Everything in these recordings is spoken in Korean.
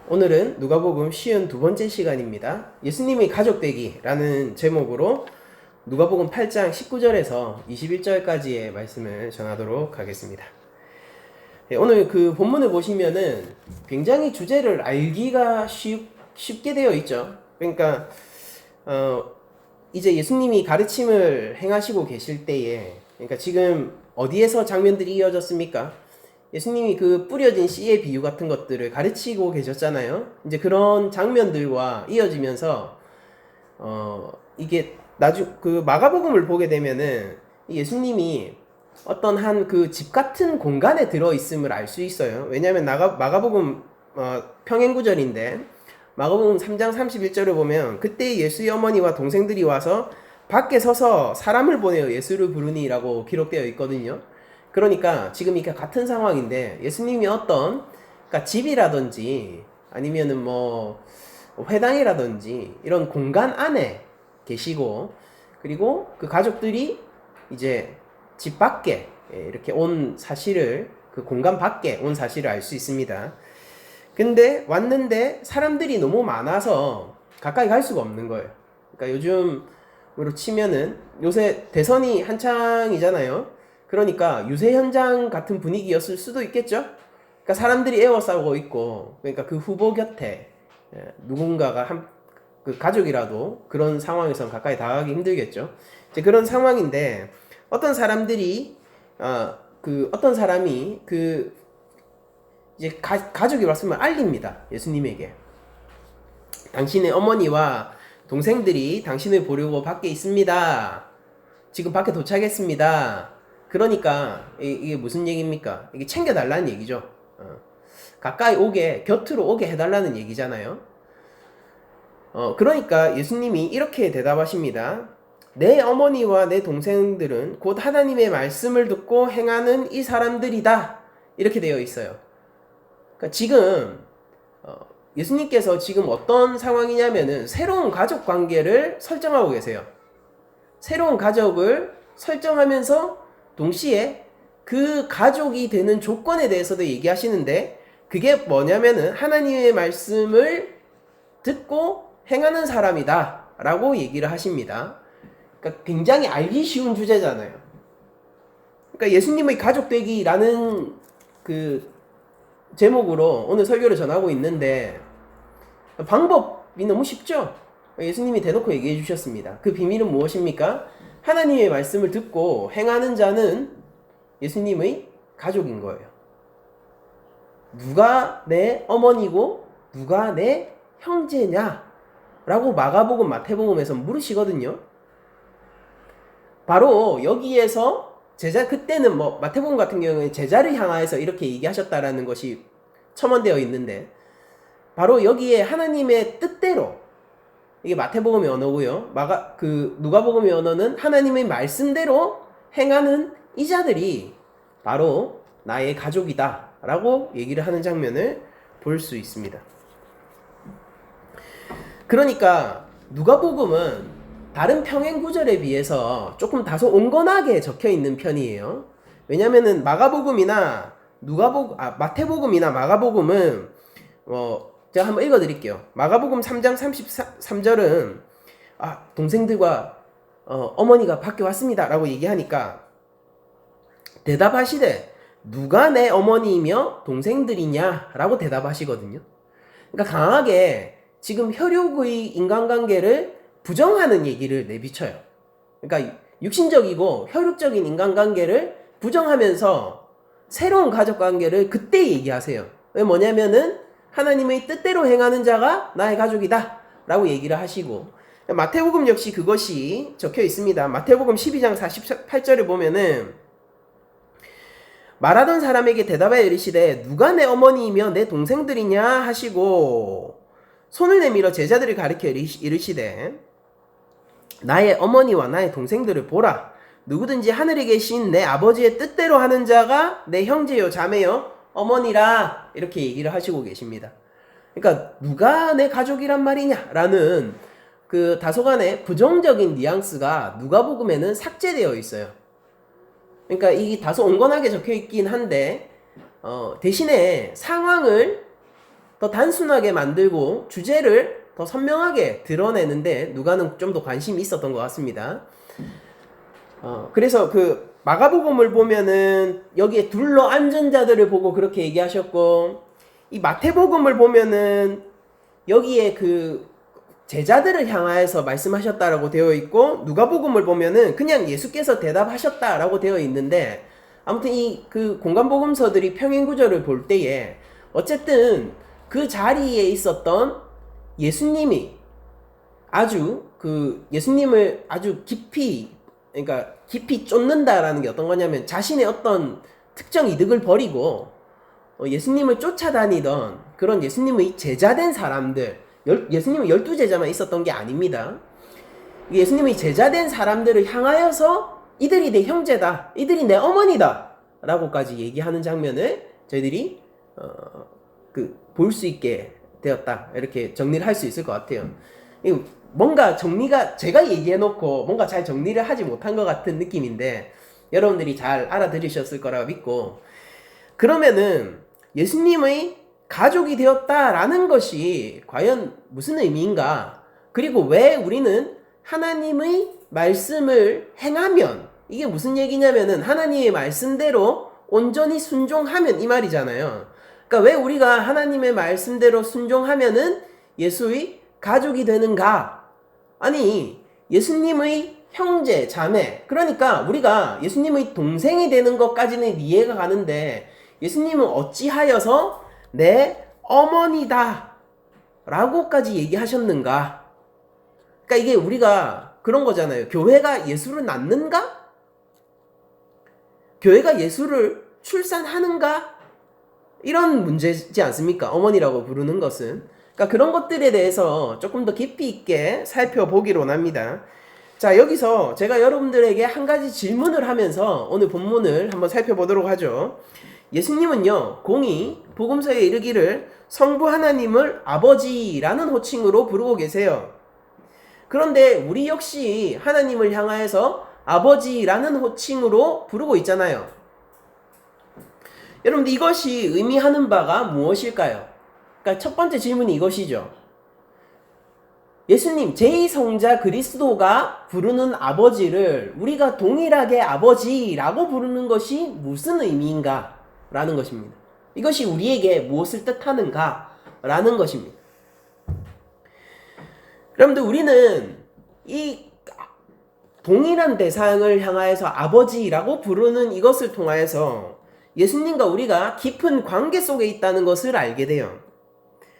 오늘은 누가복음 52번째 시간입니다. 예수님의 가족되기라는 제목으로 누가복음 8장 19절에서 21절까지의 말씀을 전하도록 하겠습니다. 오늘 그 본문을 보시면은 굉장히 주제를 알기가 쉽게 되어 있죠. 그러니까 이제 예수님이 가르침을 행하시고 계실 때에, 그러니까 지금 어디에서 장면들이 이어졌습니까? 예수님이 그 뿌려진 씨의 비유 같은 것들을 가르치고 계셨잖아요. 이제 그런 장면들과 이어지면서 이게 그 마가복음을 보게 되면은 예수님이 어떤 한 그 집 같은 공간에 들어 있음을 알 수 있어요. 왜냐하면 마가복음 평행 구절인데 마가복음 3장 31절을 보면 그때 예수의 어머니와 동생들이 와서 밖에 서서 사람을 보내어 예수를 부르니라고 기록되어 있거든요. 그러니까 지금 이게 같은 상황인데 예수님이 어떤, 그러니까 집이라든지 아니면은 뭐 회당이라든지 이런 공간 안에 계시고, 그리고 그 가족들이 이제 집 밖에 이렇게 온 사실을, 그 공간 밖에 온 사실을 알 수 있습니다. 근데 왔는데 사람들이 너무 많아서 가까이 갈 수가 없는 거예요. 그러니까 요즘으로 치면은 요새 대선이 한창이잖아요. 그러니까 유세 현장 같은 분위기였을 수도 있겠죠. 그러니까 사람들이 에워싸고 있고, 그러니까 그 후보 곁에 누군가가 그 가족이라도 그런 상황에선 가까이 다가가기 힘들겠죠. 이제 그런 상황인데 어떤 사람들이 어떤 사람이 이제 가족이 왔음을 알립니다. 예수님에게. 당신의 어머니와 동생들이 당신을 보려고 밖에 있습니다. 지금 밖에 도착했습니다. 그러니까 이게 무슨 얘기입니까? 이게 챙겨달라는 얘기죠. 가까이 오게, 곁으로 오게 해달라는 얘기잖아요. 그러니까 예수님이 이렇게 대답하십니다. 내 어머니와 내 동생들은 곧 하나님의 말씀을 듣고 행하는 이 사람들이다. 이렇게 되어 있어요. 그러니까 지금 예수님께서 지금 어떤 상황이냐면은 새로운 가족 관계를 설정하고 계세요. 새로운 가족을 설정하면서 동시에 그 가족이 되는 조건에 대해서도 얘기하시는데, 그게 뭐냐면은 하나님의 말씀을 듣고 행하는 사람이다 라고 얘기를 하십니다. 그러니까 굉장히 알기 쉬운 주제잖아요. 그러니까 예수님의 가족되기라는 그 제목으로 오늘 설교를 전하고 있는데 방법이 너무 쉽죠. 예수님이 대놓고 얘기해 주셨습니다. 그 비밀은 무엇입니까? 하나님의 말씀을 듣고 행하는 자는 예수님의 가족인 거예요. 누가 내 어머니고 누가 내 형제냐? 라고 마가복음, 마태복음에서 물으시거든요. 바로 여기에서 그때는 뭐 마태복음 같은 경우에 제자를 향하여서 이렇게 얘기하셨다라는 것이 첨언되어 있는데, 바로 여기에 하나님의 뜻대로, 이게 마태복음의 언어고요. 누가복음의 언어는 하나님의 말씀대로 행하는 이자들이 바로 나의 가족이다 라고 얘기를 하는 장면을 볼 수 있습니다. 그러니까 누가복음은 다른 평행 구절에 비해서 조금 다소 온건하게 적혀 있는 편이에요. 왜냐면은 마태복음이나 마가복음은 제가 한번 읽어드릴게요. 마가복음 3장 33절은 동생들과 어머니가 밖에 왔습니다 라고 얘기하니까 대답하시되 누가 내 어머니이며 동생들이냐 라고 대답하시거든요. 그러니까 강하게 지금 혈육의 인간관계를 부정하는 얘기를 내비쳐요. 그러니까 육신적이고 혈육적인 인간관계를 부정하면서 새로운 가족관계를 그때 얘기하세요. 왜 뭐냐면은 하나님의 뜻대로 행하는 자가 나의 가족이다 라고 얘기를 하시고, 마태복음 역시 그것이 적혀 있습니다. 마태복음 12장 48절을 보면은 말하던 사람에게 대답하여 이르시되 누가 내 어머니이며 내 동생들이냐 하시고 손을 내밀어 제자들을 가리켜 이르시되 나의 어머니와 나의 동생들을 보라. 누구든지 하늘에 계신 내 아버지의 뜻대로 하는 자가 내 형제요 자매요 어머니라. 이렇게 얘기를 하시고 계십니다. 그러니까 누가 내 가족이란 말이냐라는 그 다소간의 부정적인 뉘앙스가 누가복음에는 삭제되어 있어요. 그러니까 이게 다소 온건하게 적혀 있긴 한데 대신에 상황을 더 단순하게 만들고 주제를 더 선명하게 드러내는데 누가는 좀 더 관심이 있었던 것 같습니다. 그래서 그 마가복음을 보면은 여기에 둘러 앉은 자들을 보고 그렇게 얘기하셨고, 이 마태복음을 보면은 여기에 그 제자들을 향하여서 말씀하셨다라고 되어 있고, 누가복음을 보면은 그냥 예수께서 대답하셨다라고 되어 있는데, 아무튼 이 그 공간복음서들이 평행구조를 볼 때에 어쨌든 그 자리에 있었던 예수님이 예수님을 아주 깊이, 그러니까 깊이 쫓는다라는 게 어떤 거냐면, 자신의 어떤 특정 이득을 버리고 예수님을 쫓아다니던 그런 예수님의 제자된 사람들, 예수님은 12제자만 있었던 게 아닙니다. 예수님의 제자된 사람들을 향하여서 이들이 내 형제다, 이들이 내 어머니다 라고까지 얘기하는 장면을 저희들이 볼 수 있게 되었다, 이렇게 정리를 할 수 있을 것 같아요. 뭔가 정리가, 제가 얘기해놓고 뭔가 잘 정리를 하지 못한 것 같은 느낌인데 여러분들이 잘 알아들으셨을 거라고 믿고, 그러면은 예수님의 가족이 되었다라는 것이 과연 무슨 의미인가, 그리고 왜 우리는 하나님의 말씀을 행하면, 이게 무슨 얘기냐면은 하나님의 말씀대로 온전히 순종하면 이 말이잖아요. 그러니까 왜 우리가 하나님의 말씀대로 순종하면은 예수의 가족이 되는가? 아니, 예수님의 형제, 자매, 그러니까 우리가 예수님의 동생이 되는 것까지는 이해가 가는데, 예수님은 어찌하여서 내 어머니다 라고까지 얘기하셨는가? 그러니까 이게 우리가 그런 거잖아요. 교회가 예수를 낳는가? 교회가 예수를 출산하는가? 이런 문제지 않습니까? 어머니라고 부르는 것은. 그러니까 그런 것들에 대해서 조금 더 깊이 있게 살펴보기로 합니다. 자, 여기서 제가 여러분들에게 한 가지 질문을 하면서 오늘 본문을 한번 살펴보도록 하죠. 예수님은요, 공이 복음서에 이르기를 성부 하나님을 아버지라는 호칭으로 부르고 계세요. 그런데 우리 역시 하나님을 향하여서 아버지라는 호칭으로 부르고 있잖아요. 여러분들, 이것이 의미하는 바가 무엇일까요? 그러니까 첫 번째 질문이 이것이죠. 예수님, 제2성자 그리스도가 부르는 아버지를 우리가 동일하게 아버지라고 부르는 것이 무슨 의미인가? 라는 것입니다. 이것이 우리에게 무엇을 뜻하는가? 라는 것입니다. 여러분들, 우리는 이 동일한 대상을 향하여서 아버지라고 부르는 이것을 통하여서 예수님과 우리가 깊은 관계 속에 있다는 것을 알게 돼요.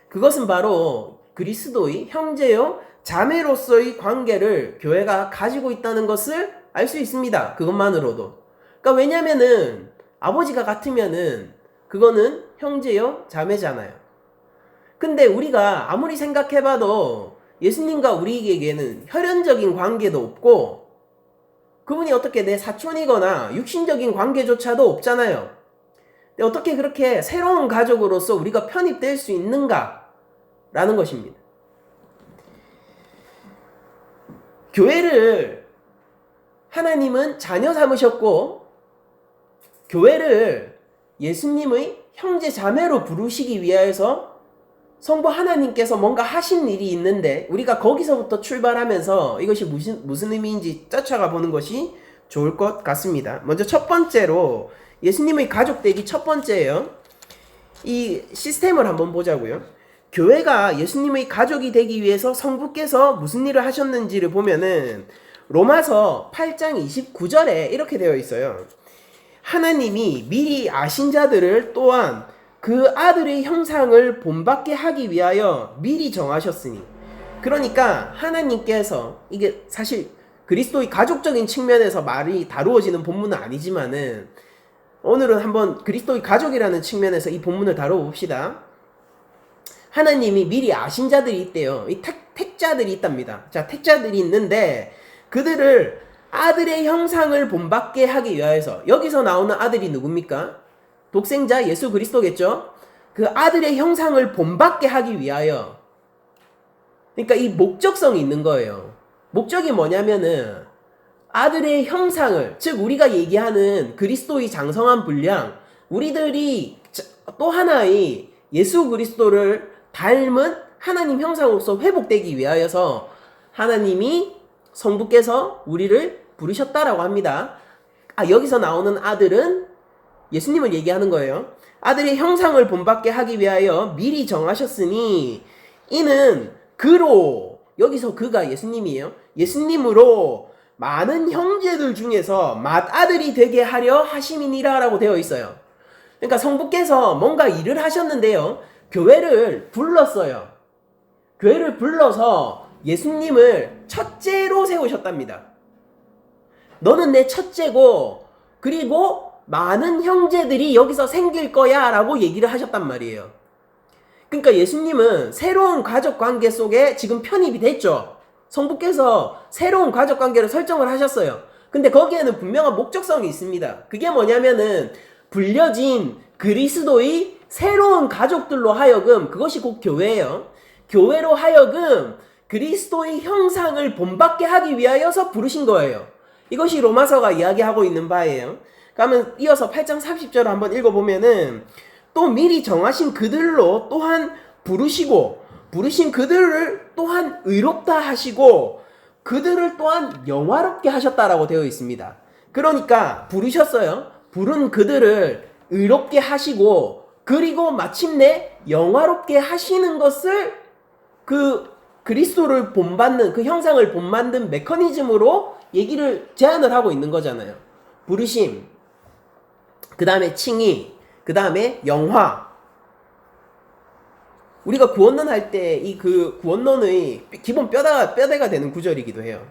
그것은 바로 그리스도의 형제요 자매로서의 관계를 교회가 가지고 있다는 것을 알 수 있습니다. 그것만으로도. 그러니까 왜냐면은 아버지가 같으면은 그거는 형제요 자매잖아요. 근데 우리가 아무리 생각해봐도 예수님과 우리에게는 혈연적인 관계도 없고, 그분이 어떻게 내 사촌이거나 육신적인 관계조차도 없잖아요. 근데 어떻게 그렇게 새로운 가족으로서 우리가 편입될 수 있는가? 라는 것입니다. 교회를 하나님은 자녀 삼으셨고, 교회를 예수님의 형제 자매로 부르시기 위하여서 성부 하나님께서 뭔가 하신 일이 있는데, 우리가 거기서부터 출발하면서 이것이 무슨 의미인지 쫓아가 보는 것이 좋을 것 같습니다. 먼저 첫 번째로 예수님의 가족 되기 첫 번째예요. 이 시스템을 한번 보자고요. 교회가 예수님의 가족이 되기 위해서 성부께서 무슨 일을 하셨는지를 보면은 로마서 8장 29절에 이렇게 되어 있어요. 하나님이 미리 아신 자들을 또한 그 아들의 형상을 본받게 하기 위하여 미리 정하셨으니. 그러니까 하나님께서, 이게 사실 그리스도의 가족적인 측면에서 말이 다루어지는 본문은 아니지만은 오늘은 한번 그리스도의 가족이라는 측면에서 이 본문을 다뤄봅시다. 하나님이 미리 아신 자들이 있대요. 이 택자들이 있답니다. 자, 택자들이 있는데 그들을 아들의 형상을 본받게 하기 위하여서, 여기서 나오는 아들이 누굽니까? 독생자 예수 그리스도겠죠? 그 아들의 형상을 본받게 하기 위하여. 그러니까 이 목적성이 있는 거예요. 목적이 뭐냐면은 아들의 형상을, 즉 우리가 얘기하는 그리스도의 장성한 분량, 우리들이 또 하나의 예수 그리스도를 닮은 하나님 형상으로서 회복되기 위하여서 하나님이 성부께서 우리를 부르셨다라고 합니다. 여기서 나오는 아들은 예수님을 얘기하는 거예요. 아들의 형상을 본받게 하기 위하여 미리 정하셨으니 이는 그로, 여기서 그가 예수님이에요. 예수님으로 많은 형제들 중에서 맏아들이 되게 하려 하심이니라 라고 되어 있어요. 그러니까 성부께서 뭔가 일을 하셨는데요. 교회를 불렀어요. 교회를 불러서 예수님을 첫째로 세우셨답니다. 너는 내 첫째고 그리고 많은 형제들이 여기서 생길 거야 라고 얘기를 하셨단 말이에요. 그러니까 예수님은 새로운 가족 관계 속에 지금 편입이 됐죠. 성부께서 새로운 가족 관계를 설정을 하셨어요. 근데 거기에는 분명한 목적성이 있습니다. 그게 뭐냐면은 불려진 그리스도의 새로운 가족들로 하여금, 그것이 곧 교회예요. 교회로 하여금 그리스도의 형상을 본받게 하기 위하여서 부르신 거예요. 이것이 로마서가 이야기하고 있는 바예요. 그러면 이어서 8장 30절을 한번 읽어보면은 또 미리 정하신 그들로 또한 부르시고 부르신 그들을 또한 의롭다 하시고 그들을 또한 영화롭게 하셨다라고 되어 있습니다. 그러니까 부르셨어요. 부른 그들을 의롭게 하시고 그리고 마침내 영화롭게 하시는 것을 그 그리스도를 본받는, 그 형상을 본받는 메커니즘으로 얘기를 제안을 하고 있는 거잖아요. 부르심, 그 다음에 칭의, 그 다음에 영화. 우리가 구원론 할 때 이 그 구원론의 기본 뼈대가 되는 구절이기도 해요.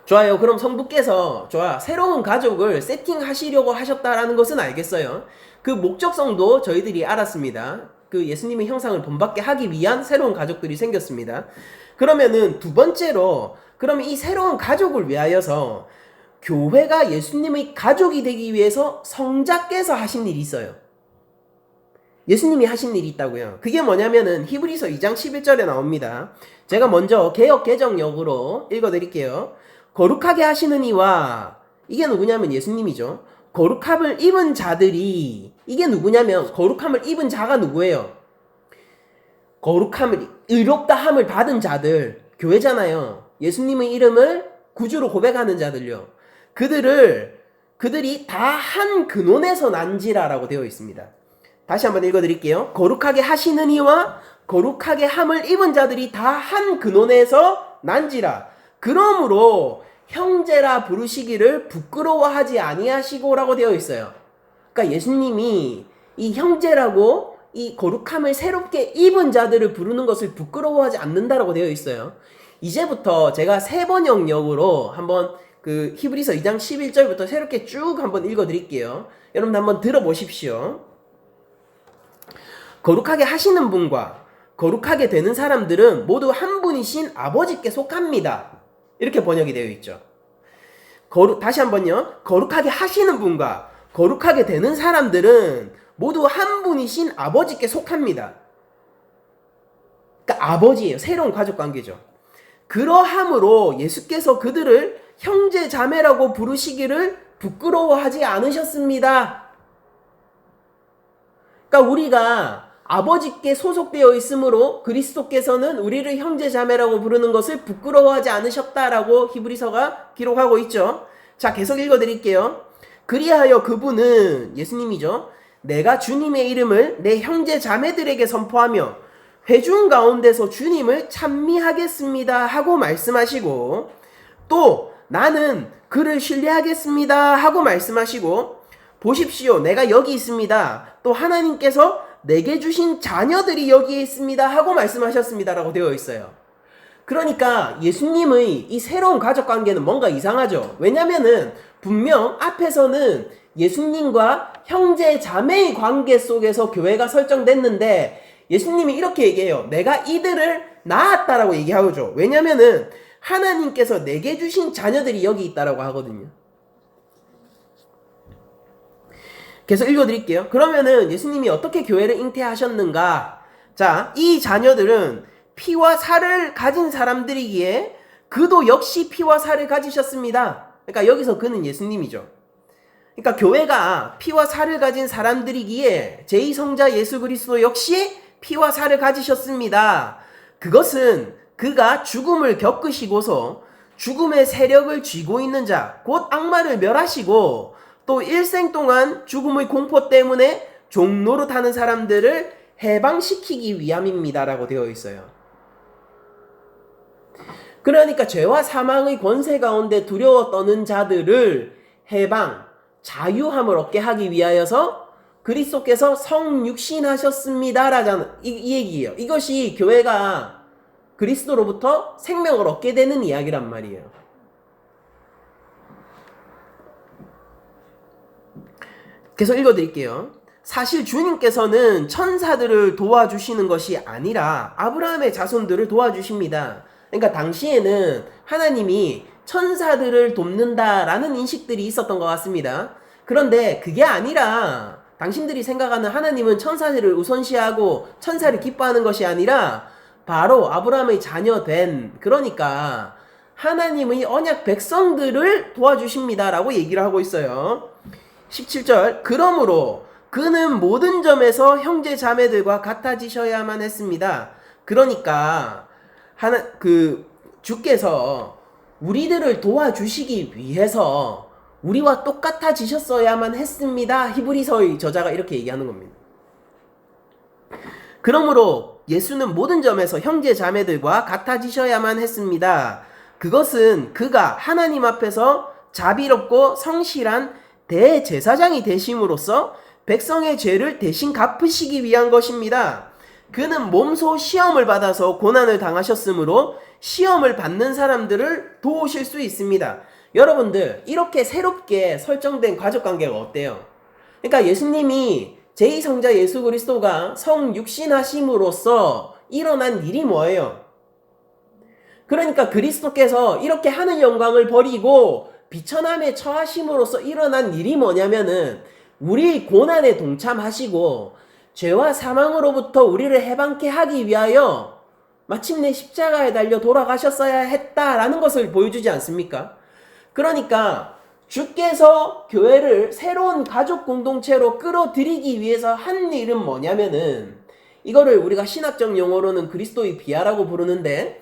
좋아요. 그럼 성부께서 새로운 가족을 세팅하시려고 하셨다라는 것은 알겠어요. 그 목적성도 저희들이 알았습니다. 그 예수님의 형상을 본받게 하기 위한 새로운 가족들이 생겼습니다. 그러면은 두 번째로, 그러면 이 새로운 가족을 위하여서 교회가 예수님의 가족이 되기 위해서 성자께서 하신 일이 있어요. 예수님이 하신 일이 있다고요. 그게 뭐냐면은 히브리서 2장 11절에 나옵니다. 제가 먼저 개역 개정역으로 읽어드릴게요. 거룩하게 하시는 이와, 이게 누구냐면 예수님이죠. 거룩함을 입은 자들이, 이게 누구냐면 거룩함을 입은 자가 누구예요? 거룩함을, 의롭다함을 받은 자들, 교회잖아요. 예수님의 이름을 구주로 고백하는 자들요. 그들이 다 한 근원에서 난지라라고 되어 있습니다. 다시 한번 읽어드릴게요. 거룩하게 하시는 이와 거룩하게 함을 입은 자들이 다 한 근원에서 난지라. 그러므로 형제라 부르시기를 부끄러워하지 아니하시고라고 되어 있어요. 그러니까 예수님이 이 형제라고 이 거룩함을 새롭게 입은 자들을 부르는 것을 부끄러워하지 않는다라고 되어 있어요. 이제부터 제가 세 번역으로 한번 그 히브리서 2장 11절부터 새롭게 쭉 한번 읽어드릴게요. 여러분 한번 들어보십시오. 거룩하게 하시는 분과 거룩하게 되는 사람들은 모두 한 분이신 아버지께 속합니다. 이렇게 번역이 되어 있죠. 다시 한번요. 거룩하게 하시는 분과 거룩하게 되는 사람들은 모두 한 분이신 아버지께 속합니다. 그러니까 아버지예요. 새로운 가족 관계죠. 그러함으로 예수께서 그들을 형제 자매라고 부르시기를 부끄러워하지 않으셨습니다. 그러니까 우리가 아버지께 소속되어 있으므로 그리스도께서는 우리를 형제 자매라고 부르는 것을 부끄러워하지 않으셨다라고 히브리서가 기록하고 있죠. 자, 계속 읽어드릴게요. 그리하여 그분은, 예수님이죠, 내가 주님의 이름을 내 형제 자매들에게 선포하며 회중 가운데서 주님을 찬미하겠습니다 하고 말씀하시고, 또 나는 그를 신뢰하겠습니다 하고 말씀하시고, 보십시오, 내가 여기 있습니다, 또 하나님께서 내게 주신 자녀들이 여기에 있습니다 하고 말씀하셨습니다라고 되어 있어요. 그러니까 예수님의 이 새로운 가족 관계는 뭔가 이상하죠. 왜냐면은 분명 앞에서는 예수님과 형제 자매의 관계 속에서 교회가 설정됐는데 예수님이 이렇게 얘기해요. 내가 이들을 낳았다라고 얘기하죠. 왜냐면은 하나님께서 내게 주신 자녀들이 여기 있다라고 하거든요. 계속 읽어드릴게요. 그러면은 예수님이 어떻게 교회를 잉태하셨는가? 자, 이 자녀들은 피와 살을 가진 사람들이기에 그도 역시 피와 살을 가지셨습니다. 그러니까 여기서 그는 예수님이죠. 그러니까 교회가 피와 살을 가진 사람들이기에 제2성자 예수 그리스도 역시 피와 살을 가지셨습니다. 그것은 그가 죽음을 겪으시고서 죽음의 세력을 쥐고 있는 자, 곧 악마를 멸하시고 또 일생 동안 죽음의 공포 때문에 종로로 타는 사람들을 해방시키기 위함입니다라고 되어 있어요. 그러니까 죄와 사망의 권세 가운데 두려워 떠는 자들을 해방, 자유함을 얻게 하기 위하여서 그리스도께서 성육신하셨습니다라는 이 얘기예요. 이것이 교회가 그리스도로부터 생명을 얻게 되는 이야기란 말이에요. 계속 읽어드릴게요. 사실 주님께서는 천사들을 도와주시는 것이 아니라 아브라함의 자손들을 도와주십니다. 그러니까 당시에는 하나님이 천사들을 돕는다라는 인식들이 있었던 것 같습니다. 그런데 그게 아니라 당신들이 생각하는 하나님은 천사들을 우선시하고 천사를 기뻐하는 것이 아니라 바로 아브라함의 자녀된, 그러니까 하나님의 언약 백성들을 도와주십니다라고 얘기를 하고 있어요. 17절, 그러므로 그는 모든 점에서 형제 자매들과 같아지셔야만 했습니다. 그러니까 주께서 우리들을 도와주시기 위해서 우리와 똑같아지셨어야만 했습니다. 히브리서의 저자가 이렇게 얘기하는 겁니다. 그러므로 예수는 모든 점에서 형제 자매들과 같아지셔야만 했습니다. 그것은 그가 하나님 앞에서 자비롭고 성실한 대제사장이 되심으로써 백성의 죄를 대신 갚으시기 위한 것입니다. 그는 몸소 시험을 받아서 고난을 당하셨으므로 시험을 받는 사람들을 도우실 수 있습니다. 여러분들, 이렇게 새롭게 설정된 가족관계가 어때요? 그러니까 예수님이 제2성자 예수 그리스도가 성육신하심으로써 일어난 일이 뭐예요? 그러니까 그리스도께서 이렇게 하늘 영광을 버리고 비천함에 처하심으로써 일어난 일이 뭐냐면은 우리 고난에 동참하시고 죄와 사망으로부터 우리를 해방케 하기 위하여 마침내 십자가에 달려 돌아가셨어야 했다라는 것을 보여주지 않습니까? 그러니까 주께서 교회를 새로운 가족 공동체로 끌어들이기 위해서 한 일은 뭐냐면은, 이거를 우리가 신학적 용어로는 그리스도의 비하라고 부르는데,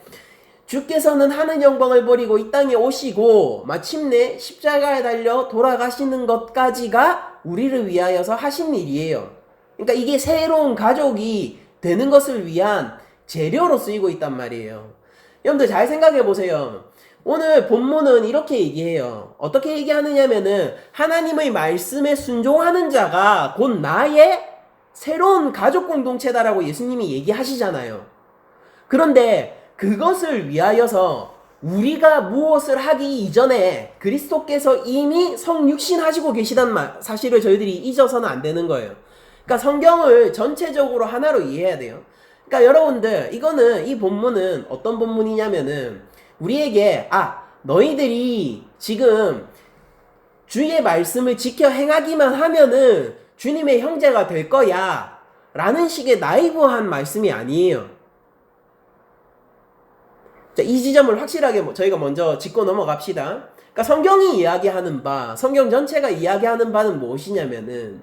주께서는 하늘 영광을 버리고 이 땅에 오시고 마침내 십자가에 달려 돌아가시는 것까지가 우리를 위하여서 하신 일이에요. 그러니까 이게 새로운 가족이 되는 것을 위한 재료로 쓰이고 있단 말이에요. 여러분들 잘 생각해 보세요. 오늘 본문은 이렇게 얘기해요. 어떻게 얘기하느냐면은 하나님의 말씀에 순종하는 자가 곧 나의 새로운 가족 공동체다라고 예수님이 얘기하시잖아요. 그런데 그것을 위하여서 우리가 무엇을 하기 이전에 그리스도께서 이미 성육신하시고 계시단 사실을 저희들이 잊어서는 안 되는 거예요. 그러니까 성경을 전체적으로 하나로 이해해야 돼요. 그러니까 여러분들, 이 본문은 어떤 본문이냐면은 우리에게 너희들이 지금 주의 말씀을 지켜 행하기만 하면은 주님의 형제가 될 거야 라는 식의 나이브한 말씀이 아니에요. 자, 이 지점을 확실하게 저희가 먼저 짚고 넘어갑시다. 그러니까 성경이 이야기하는 바, 성경 전체가 이야기하는 바는 무엇이냐면은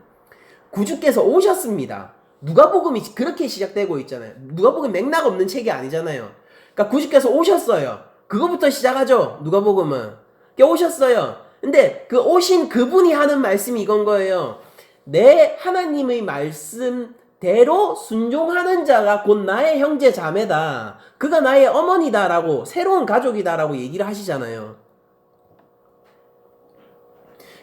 구주께서 오셨습니다. 누가복음이 그렇게 시작되고 있잖아요. 누가복음 맥락 없는 책이 아니잖아요. 그러니까 구주께서 오셨어요. 그거부터 시작하죠. 누가복음은. 오셨어요. 근데 그 오신 그분이 하는 말씀이 이건 거예요. 내 하나님의 말씀대로 순종하는 자가 곧 나의 형제 자매다. 그가 나의 어머니다라고, 새로운 가족이다라고 얘기를 하시잖아요.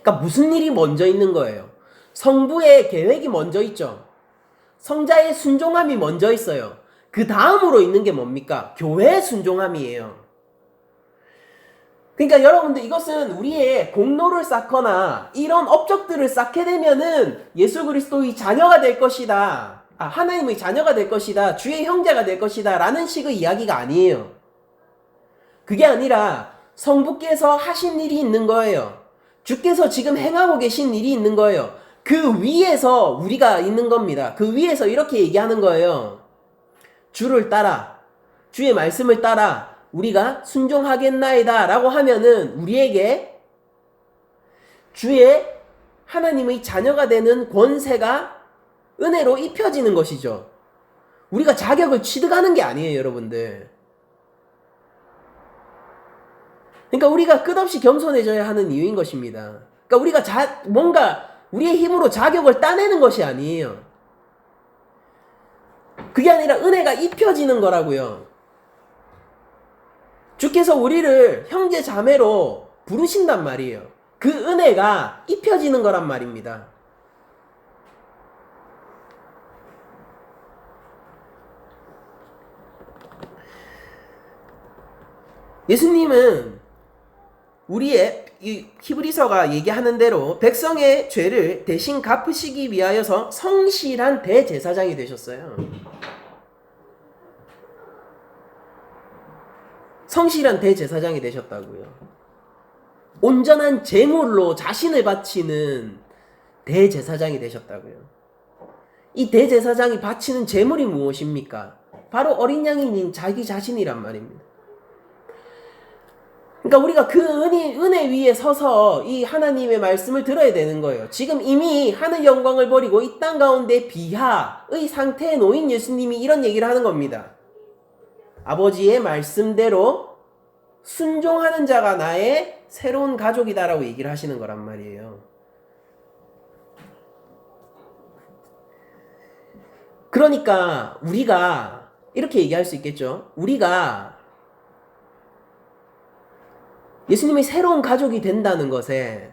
그러니까 무슨 일이 먼저 있는 거예요? 성부의 계획이 먼저 있죠. 성자의 순종함이 먼저 있어요. 그 다음으로 있는 게 뭡니까? 교회의 순종함이에요. 그러니까 여러분들, 이것은 우리의 공로를 쌓거나 이런 업적들을 쌓게 되면은 예수 그리스도의 자녀가 될 것이다. 하나님의 자녀가 될 것이다. 주의 형제가 될 것이다. 라는 식의 이야기가 아니에요. 그게 아니라 성부께서 하신 일이 있는 거예요. 주께서 지금 행하고 계신 일이 있는 거예요. 그 위에서 우리가 있는 겁니다. 그 위에서 이렇게 얘기하는 거예요. 주를 따라, 주의 말씀을 따라 우리가 순종하겠나이다 라고 하면은 우리에게 주의 하나님의 자녀가 되는 권세가 은혜로 입혀지는 것이죠. 우리가 자격을 취득하는 게 아니에요, 여러분들. 그러니까 우리가 끝없이 겸손해져야 하는 이유인 것입니다. 그러니까 우리가 뭔가 우리의 힘으로 자격을 따내는 것이 아니에요. 그게 아니라 은혜가 입혀지는 거라고요. 주께서 우리를 형제 자매로 부르신단 말이에요. 그 은혜가 입혀지는 거란 말입니다. 예수님은 우리의 이 히브리서가 얘기하는 대로 백성의 죄를 대신 갚으시기 위하여서 성실한 대제사장이 되셨어요. 성실한 대제사장이 되셨다고요. 온전한 제물로 자신을 바치는 대제사장이 되셨다고요. 이 대제사장이 바치는 제물이 무엇입니까? 바로 어린 양인 자기 자신이란 말입니다. 그러니까 우리가 그 은혜 위에 서서 이 하나님의 말씀을 들어야 되는 거예요. 지금 이미 하늘 영광을 버리고 이 땅 가운데 비하의 상태에 놓인 예수님이 이런 얘기를 하는 겁니다. 아버지의 말씀대로 순종하는 자가 나의 새로운 가족이다라고 얘기를 하시는 거란 말이에요. 그러니까 우리가 이렇게 얘기할 수 있겠죠. 우리가 예수님이 새로운 가족이 된다는 것에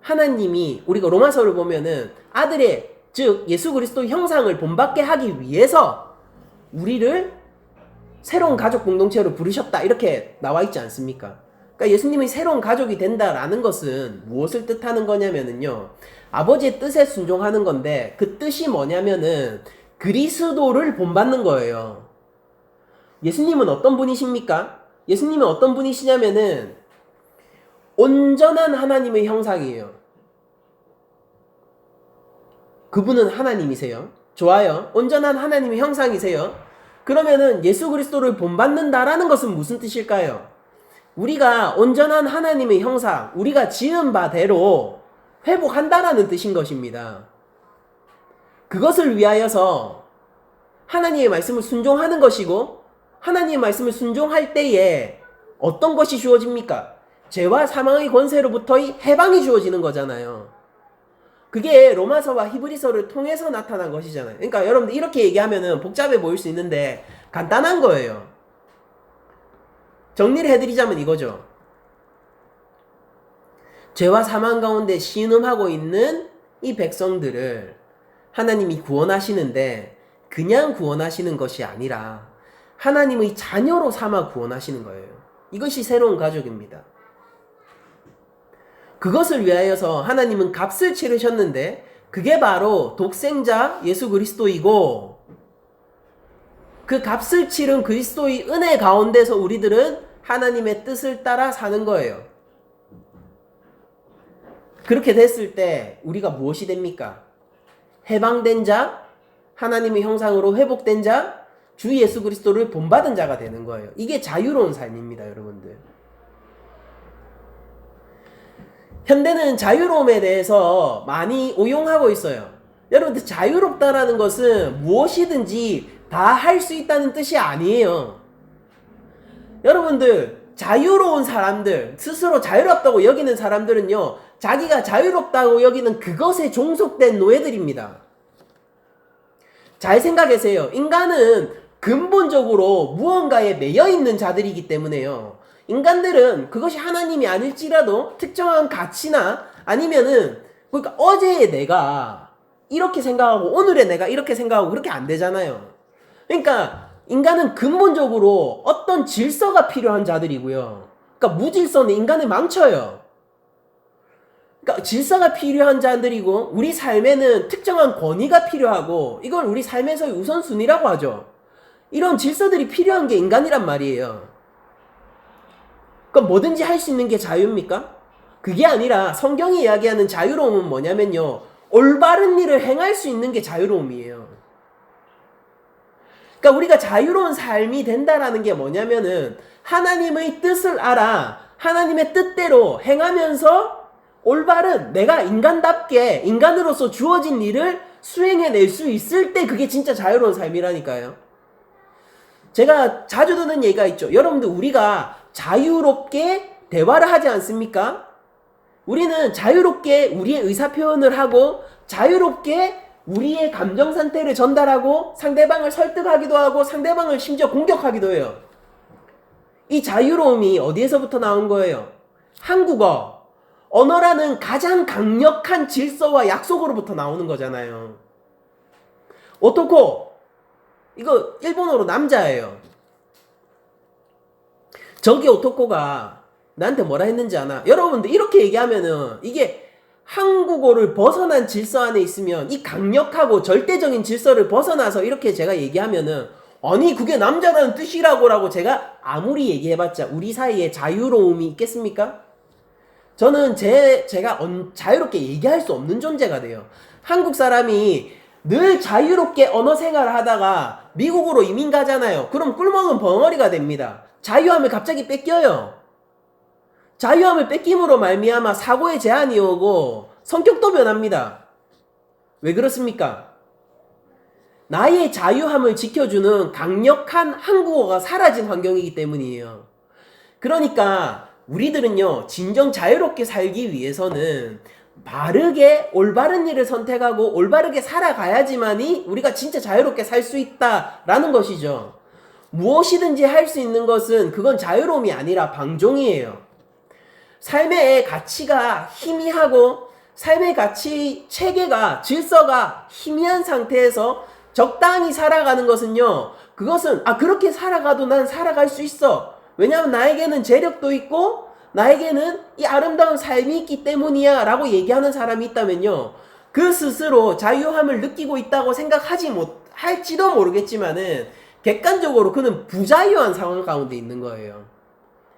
하나님이 우리가 로마서를 보면은 아들의 즉 예수 그리스도의 형상을 본받게 하기 위해서 우리를 새로운 가족 공동체로 부르셨다 이렇게 나와 있지 않습니까? 그러니까 예수님이 새로운 가족이 된다라는 것은 무엇을 뜻하는 거냐면은요. 아버지의 뜻에 순종하는 건데 그 뜻이 뭐냐면은 그리스도를 본받는 거예요. 예수님은 어떤 분이십니까? 예수님은 어떤 분이시냐면은 온전한 하나님의 형상이에요. 그분은 하나님이세요. 좋아요. 온전한 하나님의 형상이세요. 그러면은 예수 그리스도를 본받는다라는 것은 무슨 뜻일까요? 우리가 온전한 하나님의 형상, 우리가 지은 바대로 회복한다라는 뜻인 것입니다. 그것을 위하여서 하나님의 말씀을 순종하는 것이고 하나님의 말씀을 순종할 때에 어떤 것이 주어집니까? 죄와 사망의 권세로부터의 해방이 주어지는 거잖아요. 그게 로마서와 히브리서를 통해서 나타난 것이잖아요. 그러니까 여러분들 이렇게 얘기하면은 복잡해 보일 수 있는데 간단한 거예요. 정리를 해드리자면 이거죠. 죄와 사망 가운데 신음하고 있는 이 백성들을 하나님이 구원하시는데 그냥 구원하시는 것이 아니라 하나님의 자녀로 삼아 구원하시는 거예요. 이것이 새로운 가족입니다. 그것을 위하여서 하나님은 값을 치르셨는데 그게 바로 독생자 예수 그리스도이고 그 값을 치른 그리스도의 은혜 가운데서 우리들은 하나님의 뜻을 따라 사는 거예요. 그렇게 됐을 때 우리가 무엇이 됩니까? 해방된 자, 하나님의 형상으로 회복된 자, 주 예수 그리스도를 본받은 자가 되는 거예요. 이게 자유로운 삶입니다, 여러분들. 현대는 자유로움에 대해서 많이 오용하고 있어요. 여러분들 자유롭다라는 것은 무엇이든지 다 할 수 있다는 뜻이 아니에요. 여러분들 자유로운 사람들, 스스로 자유롭다고 여기는 사람들은요, 자기가 자유롭다고 여기는 그것에 종속된 노예들입니다. 잘 생각하세요. 인간은 근본적으로 무언가에 매여 있는 자들이기 때문에요. 인간들은 그것이 하나님이 아닐지라도 특정한 가치나 아니면은 그러니까 어제의 내가 이렇게 생각하고 오늘의 내가 이렇게 생각하고 그렇게 안 되잖아요. 그러니까 인간은 근본적으로 어떤 질서가 필요한 자들이고요. 그러니까 무질서는 인간을 망쳐요. 그러니까 질서가 필요한 자들이고 우리 삶에는 특정한 권위가 필요하고 이걸 우리 삶에서의 우선순위라고 하죠. 이런 질서들이 필요한 게 인간이란 말이에요. 그럼 뭐든지 할 수 있는 게 자유입니까? 그게 아니라 성경이 이야기하는 자유로움은 뭐냐면요. 올바른 일을 행할 수 있는 게 자유로움이에요. 그러니까 우리가 자유로운 삶이 된다라는 게 뭐냐면은 하나님의 뜻을 알아 하나님의 뜻대로 행하면서 올바른 내가 인간답게 인간으로서 주어진 일을 수행해낼 수 있을 때 그게 진짜 자유로운 삶이라니까요. 제가 자주 듣는 얘기가 있죠. 여러분들 우리가 자유롭게 대화를 하지 않습니까? 우리는 자유롭게 우리의 의사표현을 하고 자유롭게 우리의 감정 상태를 전달하고 상대방을 설득하기도 하고 상대방을 심지어 공격하기도 해요. 이 자유로움이 어디에서부터 나온 거예요? 한국어. 언어라는 가장 강력한 질서와 약속으로부터 나오는 거잖아요. 오토코. 이거 일본어로 남자예요. 저기 오토코가 나한테 뭐라 했는지 아나? 여러분들 이렇게 얘기하면은 이게 한국어를 벗어난 질서 안에 있으면 이 강력하고 절대적인 질서를 벗어나서 이렇게 제가 얘기하면은 아니 그게 남자라는 뜻이라고 제가 아무리 얘기해봤자 우리 사이에 자유로움이 있겠습니까? 저는 제가 자유롭게 얘기할 수 없는 존재가 돼요. 한국 사람이 늘 자유롭게 언어 생활을 하다가 미국으로 이민 가잖아요. 그럼 꿀먹은 벙어리가 됩니다. 자유함을 갑자기 뺏겨요. 자유함을 뺏김으로 말미암아 사고에 제한이 오고 성격도 변합니다. 왜 그렇습니까? 나의 자유함을 지켜주는 강력한 한국어가 사라진 환경이기 때문이에요. 그러니까 우리들은요, 진정 자유롭게 살기 위해서는 바르게 올바른 일을 선택하고 올바르게 살아가야지만이 우리가 진짜 자유롭게 살 수 있다라는 것이죠. 무엇이든지 할 수 있는 것은 그건 자유로움이 아니라 방종이에요. 삶의 가치가 희미하고 삶의 가치 체계가 질서가 희미한 상태에서 적당히 살아가는 것은요, 그것은 그렇게 살아가도 난 살아갈 수 있어. 왜냐하면 나에게는 재력도 있고 나에게는 이 아름다운 삶이 있기 때문이야 라고 얘기하는 사람이 있다면요, 그 스스로 자유함을 느끼고 있다고 생각하지 못할지도 모르겠지만은 객관적으로 그는 부자유한 상황 가운데 있는 거예요.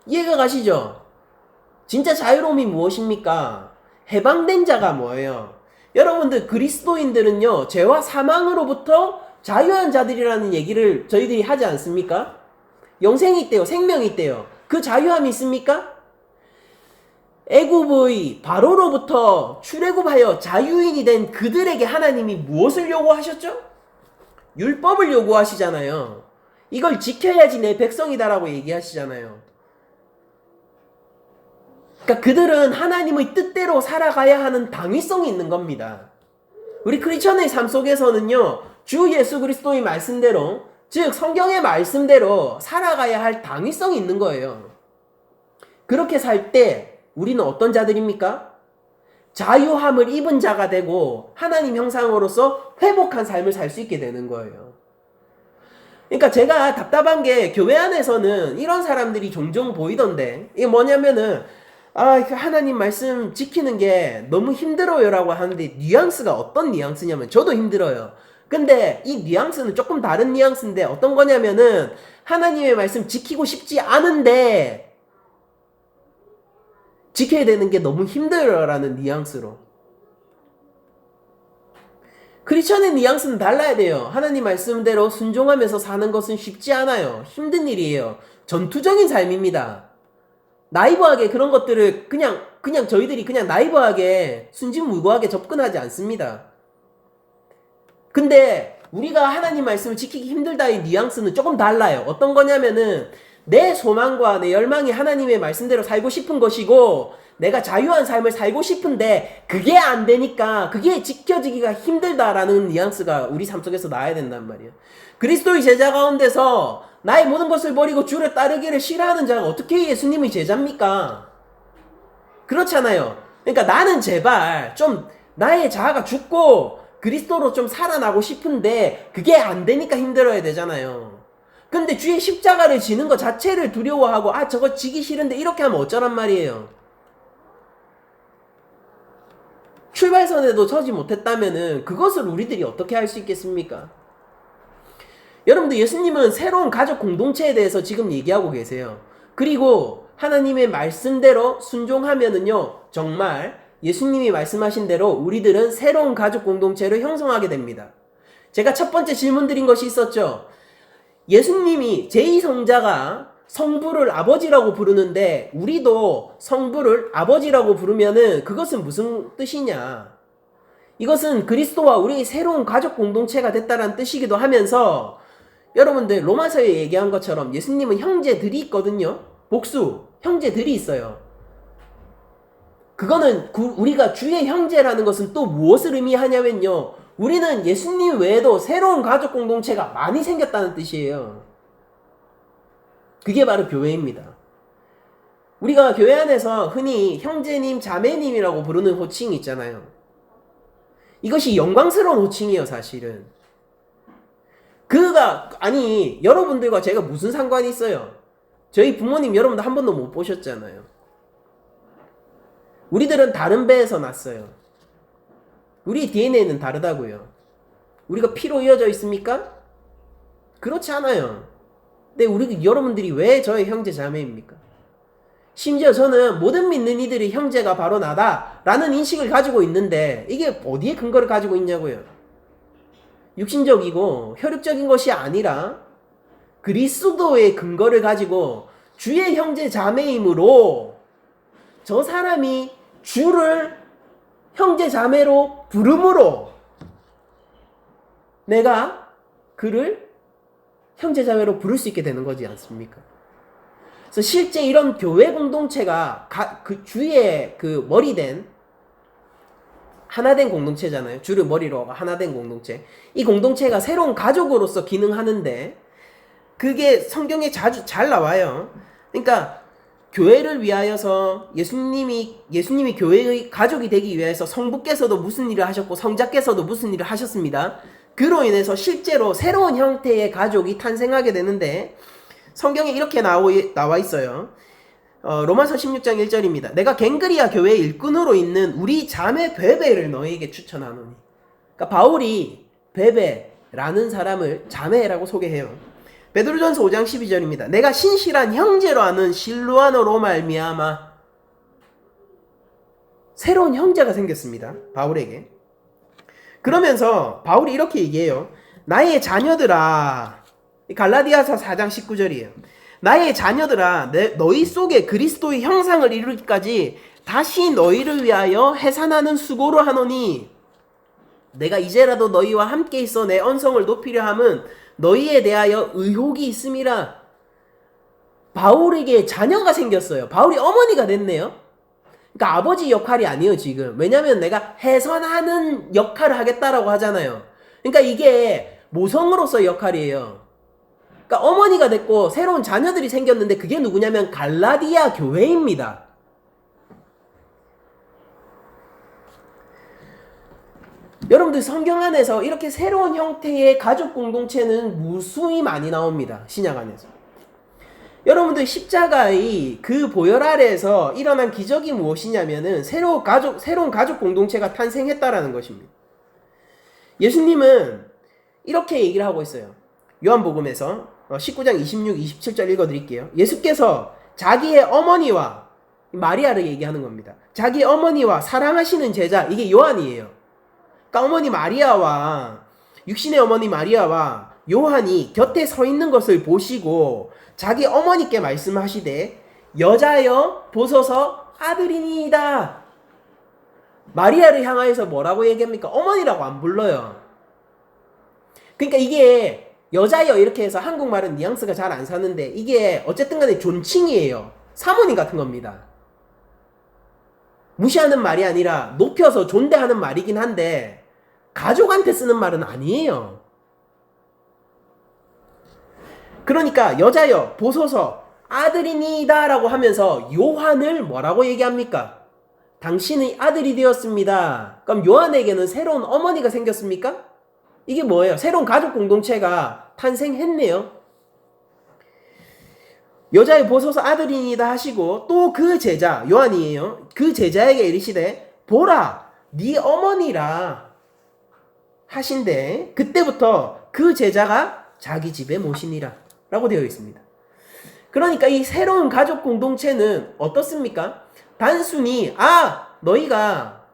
이해가 가시죠? 진짜 자유로움이 무엇입니까? 해방된 자가 뭐예요? 여러분들 그리스도인들은요, 죄와 사망으로부터 자유한 자들이라는 얘기를 저희들이 하지 않습니까? 영생이 있대요. 생명이 있대요. 그 자유함이 있습니까? 애굽의 바로로부터 출애굽하여 자유인이 된 그들에게 하나님이 무엇을 요구하셨죠? 율법을 요구하시잖아요. 이걸 지켜야지 내 백성이다라고 얘기하시잖아요. 그러니까 그들은 하나님의 뜻대로 살아가야 하는 당위성이 있는 겁니다. 우리 크리스천의 삶 속에서는요, 주 예수 그리스도의 말씀대로, 즉 성경의 말씀대로 살아가야 할 당위성이 있는 거예요. 그렇게 살 때 우리는 어떤 자들입니까? 자유함을 입은 자가 되고 하나님 형상으로서 회복한 삶을 살 수 있게 되는 거예요. 그러니까 제가 답답한 게 교회 안에서는 이런 사람들이 종종 보이던데, 이게 뭐냐면은 하나님 말씀 지키는 게 너무 힘들어요 라고 하는데, 뉘앙스가 어떤 뉘앙스냐면, 저도 힘들어요. 근데 이 뉘앙스는 조금 다른 뉘앙스인데 어떤 거냐면은, 하나님의 말씀 지키고 싶지 않은데 지켜야 되는 게 너무 힘들어요 라는 뉘앙스로. 크리스천의 뉘앙스는 달라야 돼요. 하나님 말씀대로 순종하면서 사는 것은 쉽지 않아요. 힘든 일이에요. 전투적인 삶입니다. 나이브하게 그런 것들을 그냥 저희들이 그냥 나이브하게 순진무구하게 접근하지 않습니다. 근데 우리가 하나님 말씀을 지키기 힘들다의 뉘앙스는 조금 달라요. 어떤 거냐면은, 내 소망과 내 열망이 하나님의 말씀대로 살고 싶은 것이고 내가 자유한 삶을 살고 싶은데 그게 안 되니까 그게 지켜지기가 힘들다라는 뉘앙스가 우리 삶 속에서 나야 된단 말이에요. 그리스도의 제자 가운데서 나의 모든 것을 버리고 주를 따르기를 싫어하는 자가 어떻게 예수님의 제자입니까? 그렇잖아요. 그러니까 나는 제발 좀 나의 자아가 죽고 그리스도로 좀 살아나고 싶은데 그게 안 되니까 힘들어야 되잖아요. 근데 주의 십자가를 지는 것 자체를 두려워하고 저거 지기 싫은데 이렇게 하면 어쩌란 말이에요. 출발선에도 서지 못했다면은 그것을 우리들이 어떻게 할 수 있겠습니까? 여러분들, 예수님은 새로운 가족 공동체에 대해서 지금 얘기하고 계세요. 그리고 하나님의 말씀대로 순종하면은요, 정말 예수님이 말씀하신 대로 우리들은 새로운 가족 공동체를 형성하게 됩니다. 제가 첫 번째 질문 드린 것이 있었죠. 예수님이 제2성자가 성부를 아버지라고 부르는데 우리도 성부를 아버지라고 부르면은 그것은 무슨 뜻이냐? 이것은 그리스도와 우리 새로운 가족 공동체가 됐다는 뜻이기도 하면서 여러분들 로마서에 얘기한 것처럼 예수님은 형제들이 있거든요. 복수 형제들이 있어요. 그거는 우리가 주의 형제라는 것은 또 무엇을 의미하냐면요. 우리는 예수님 외에도 새로운 가족 공동체가 많이 생겼다는 뜻이에요. 그게 바로 교회입니다. 우리가 교회 안에서 흔히 형제님, 자매님이라고 부르는 호칭이 있잖아요. 이것이 영광스러운 호칭이에요, 사실은. 아니, 여러분들과 제가 무슨 상관이 있어요? 저희 부모님 여러분들 한 번도 못 보셨잖아요. 우리들은 다른 배에서 났어요. 우리 DNA는 다르다고요. 우리가 피로 이어져 있습니까? 그렇지 않아요. 근데 여러분들이 왜 저의 형제 자매입니까? 심지어 저는 모든 믿는 이들의 형제가 바로 나다 라는 인식을 가지고 있는데 이게 어디에 근거를 가지고 있냐고요. 육신적이고 혈육적인 것이 아니라 그리스도의 근거를 가지고 주의 형제 자매이므로 저 사람이 주를 형제 자매로 부름으로 내가 그를 형제 자매로 부를 수 있게 되는 거지 않습니까? 그래서 실제 이런 교회 공동체가 그 주의 그 머리된 하나된 공동체잖아요. 주를 머리로 하고 하나된 공동체. 이 공동체가 새로운 가족으로서 기능하는데 그게 성경에 자주 잘 나와요. 그러니까 교회를 위하여서 예수님이 교회의 가족이 되기 위해서 성부께서도 무슨 일을 하셨고 성자께서도 무슨 일을 하셨습니다. 그로 인해서 실제로 새로운 형태의 가족이 탄생하게 되는데 성경에 이렇게 나와 있어요. 로마서 16장 1절입니다. 내가 갱그리아 교회의 일꾼으로 있는 우리 자매 베베를 너희에게 추천하노니. 그러니까 바울이 베베라는 사람을 자매라고 소개해요. 베드로전서 5장 12절입니다. 내가 신실한 형제로 아는 실루아노로 말미암아. 새로운 형제가 생겼습니다. 바울에게. 그러면서 바울이 이렇게 얘기해요. 나의 자녀들아. 갈라디아서 4장 19절이에요. 나의 자녀들아, 너희 속에 그리스도의 형상을 이루기까지 다시 너희를 위하여 해산하는 수고로 하노니 내가 이제라도 너희와 함께 있어 내 언성을 높이려 함은 너희에 대하여 의혹이 있음이라. 바울에게 자녀가 생겼어요. 바울이 어머니가 됐네요. 그러니까 아버지 역할이 아니에요 지금. 왜냐하면 내가 해산하는 역할을 하겠다라고 하잖아요. 그러니까 이게 모성으로서의 역할이에요. 그러니까 어머니가 됐고 새로운 자녀들이 생겼는데 그게 누구냐면 갈라디아 교회입니다. 여러분들 성경 안에서 이렇게 새로운 형태의 가족 공동체는 무수히 많이 나옵니다. 신약 안에서. 여러분들 십자가의 그 보혈 아래에서 일어난 기적이 무엇이냐면은 새로운 가족 공동체가 탄생했다라는 것입니다. 예수님은 이렇게 얘기를 하고 있어요. 요한복음에서 19장 26, 27절 읽어드릴게요. 예수께서 자기의 어머니와 마리아를 얘기하는 겁니다. 자기의 어머니와 사랑하시는 제자, 이게 요한이에요. 그러니까 어머니 마리아와 육신의 어머니 마리아와 요한이 곁에 서 있는 것을 보시고 자기 어머니께 말씀하시되 여자여 보소서 아들이니이다. 마리아를 향하여서 뭐라고 얘기합니까? 어머니라고 안 불러요. 그러니까 이게 여자여 이렇게 해서 한국말은 뉘앙스가 잘 안 사는데 이게 어쨌든 간에 존칭이에요. 사모님 같은 겁니다. 무시하는 말이 아니라 높여서 존대하는 말이긴 한데 가족한테 쓰는 말은 아니에요. 그러니까 여자여 보소서 아들이니이다 라고 하면서 요한을 뭐라고 얘기합니까? 당신의 아들이 되었습니다. 그럼 요한에게는 새로운 어머니가 생겼습니까? 이게 뭐예요? 새로운 가족 공동체가 탄생했네요. 여자의 보소서 아들이니다 하시고 또 그 제자 요한이에요. 그 제자에게 이르시되 보라 네 어머니라 하신데 그때부터 그 제자가 자기 집에 모시니라 라고 되어 있습니다. 그러니까 이 새로운 가족 공동체는 어떻습니까? 단순히 너희가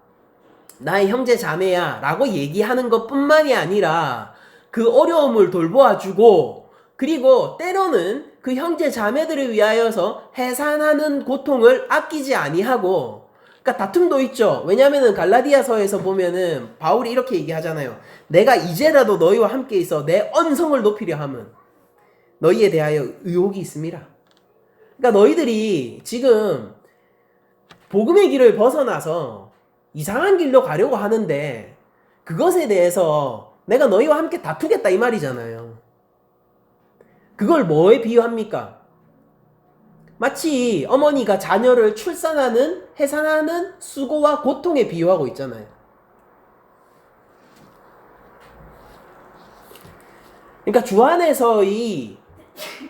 나의 형제 자매야 라고 얘기하는 것 뿐만이 아니라 그 어려움을 돌보아주고 그리고 때로는 그 형제 자매들을 위하여서 해산하는 고통을 아끼지 아니하고, 그러니까 다툼도 있죠. 왜냐하면은 갈라디아서에서 보면은 바울이 이렇게 얘기하잖아요. 내가 이제라도 너희와 함께 있어 내 언성을 높이려 함은 너희에 대하여 의혹이 있음이라. 그러니까 너희들이 지금 복음의 길을 벗어나서 이상한 길로 가려고 하는데 그것에 대해서 내가 너희와 함께 다투겠다 이 말이잖아요. 그걸 뭐에 비유합니까? 마치 어머니가 자녀를 출산하는, 해산하는 수고와 고통에 비유하고 있잖아요. 그러니까 주 안에서의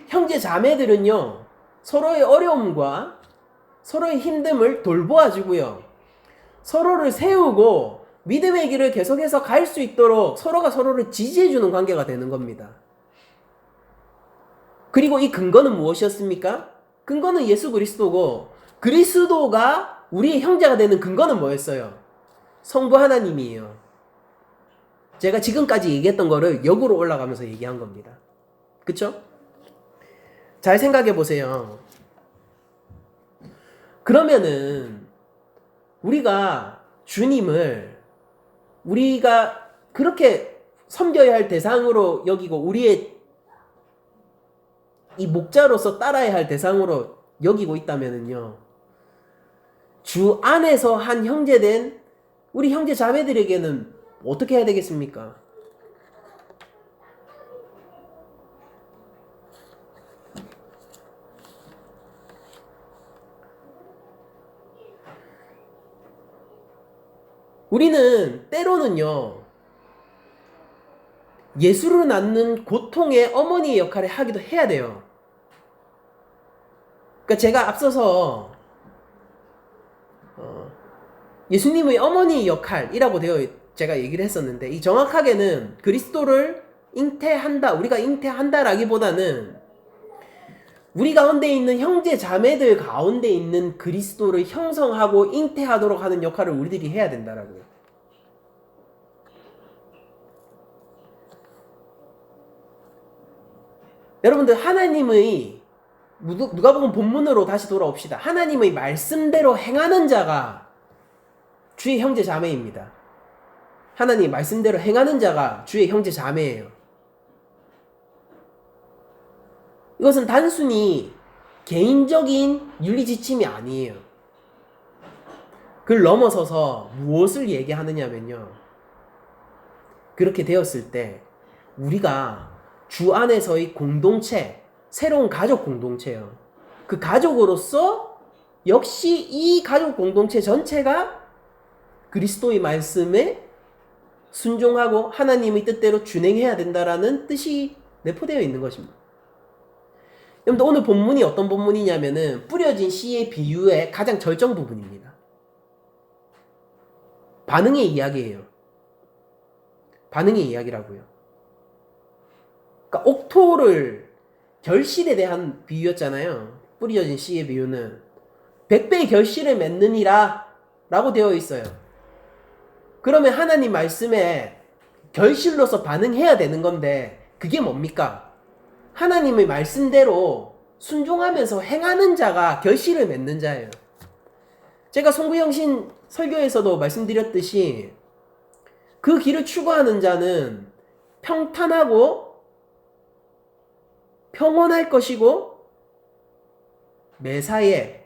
형제 자매들은요, 서로의 어려움과 서로의 힘듦을 돌보아주고요, 서로를 세우고 믿음의 길을 계속해서 갈 수 있도록 서로가 서로를 지지해주는 관계가 되는 겁니다. 그리고 이 근거는 무엇이었습니까? 근거는 예수 그리스도고, 그리스도가 우리의 형제가 되는 근거는 뭐였어요? 성부 하나님이에요. 제가 지금까지 얘기했던 거를 역으로 올라가면서 얘기한 겁니다. 그쵸? 잘 생각해 보세요. 그러면은 우리가 주님을 우리가 그렇게 섬겨야 할 대상으로 여기고 우리의 이 목자로서 따라야 할 대상으로 여기고 있다면은요, 주 안에서 한 형제된 우리 형제 자매들에게는 어떻게 해야 되겠습니까? 우리는 때로는요, 예수를 낳는 고통의 어머니의 역할을 하기도 해야 돼요. 그러니까 제가 앞서서 예수님의 어머니 역할이라고 제가 얘기를 했었는데, 이 정확하게는 그리스도를 잉태한다, 우리가 잉태한다라기보다는 우리 가운데 있는 형제 자매들 가운데 있는 그리스도를 형성하고 잉태하도록 하는 역할을 우리들이 해야 된다라고요. 여러분들, 하나님의 누가복음 본문으로 다시 돌아옵시다. 하나님의 말씀대로 행하는 자가 주의 형제 자매입니다. 하나님 말씀대로 행하는 자가 주의 형제 자매예요. 이것은 단순히 개인적인 윤리 지침이 아니에요. 그걸 넘어서서 무엇을 얘기하느냐면요, 그렇게 되었을 때 우리가 주 안에서의 공동체, 새로운 가족 공동체요, 그 가족으로서 역시 이 가족 공동체 전체가 그리스도의 말씀에 순종하고 하나님의 뜻대로 준행해야 된다라는 뜻이 내포되어 있는 것입니다. 여러분들, 오늘 본문이 어떤 본문이냐면은 뿌려진 씨의 비유의 가장 절정 부분입니다. 반응의 이야기예요. 반응의 이야기라고요. 그러니까 옥토를 결실에 대한 비유였잖아요. 뿌려진 씨의 비유는 100배의 결실을 맺느니라 라고 되어 있어요. 그러면 하나님 말씀에 결실로서 반응해야 되는 건데, 그게 뭡니까? 하나님의 말씀대로 순종하면서 행하는 자가 결실을 맺는 자예요. 제가 송구영신 설교에서도 말씀드렸듯이 그 길을 추구하는 자는 평탄하고 평온할 것이고 매사에